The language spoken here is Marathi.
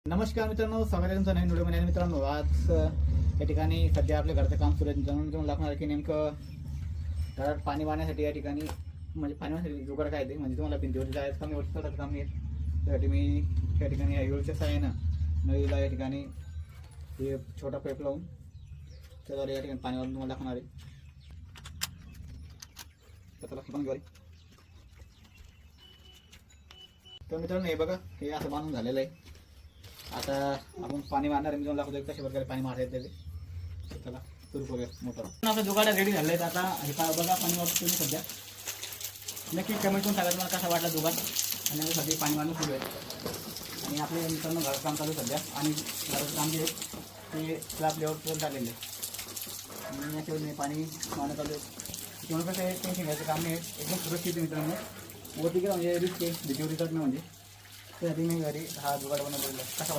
नमस्कार मित्रांनो, स्वागत आहे तुमचं नवीन व्हिडिओमध्ये. आणि मित्रांनो, आज या ठिकाणी सध्या आपल्या घरचं काम सुरू आहे. जाणून घेऊन लागणार की नेमकं घरात पाणी वाहण्यासाठी या ठिकाणी म्हणजे पाणी वाहण्यासाठी जुगाड काय ते म्हणजे तुम्हाला भिंतीवरती जायचं काम वरती स्वतःचं काम नाही. त्यासाठी मी या ठिकाणी हायवेच्या सहाय्यानं नळीला या ठिकाणी हे छोटा पाईप लावून त्याद्वारे या ठिकाणी पाणी वाहून तुम्हाला दाखवणार आहे. त्याला पण घेऊ. तर मित्रांनो, हे बघा, हे असं बांधून झालेलं आहे. आता आपण पाणी मारणार आहे. मी तुम्हाला दाखवतो कशा प्रकारे पाणी मारायचं त्याचे. चला सुरू करूया मोटर. आपलं जुगाड रेडी झालं आहे. आता हे बघा पाणी वापरतो तुम्ही सध्या. नक्की कमेंट करून सांगा तुम्हाला कसा वाटला जुगाड. आणि आता सध्या पाणी मारणं सुरू आहे. आणि आपले मित्रांनो घरात काम चालू सध्या. आणि घराचं काम जे ते स्लॅब लेआउटवर झालेलं आहे. आणि याच्यावर पाणी मारणं चालू आहे. तेवढं कसं आहे, टेन्शन घ्यायचं काम नाही. एकदम सुरक्षित आहे मित्रांनो. वरती गेलं म्हणजे रिस्क आहे, भीतीवर रिटर्न नाही म्हणजे. त्यासाठी मी घरी हा जुगाड बनवलेला कसा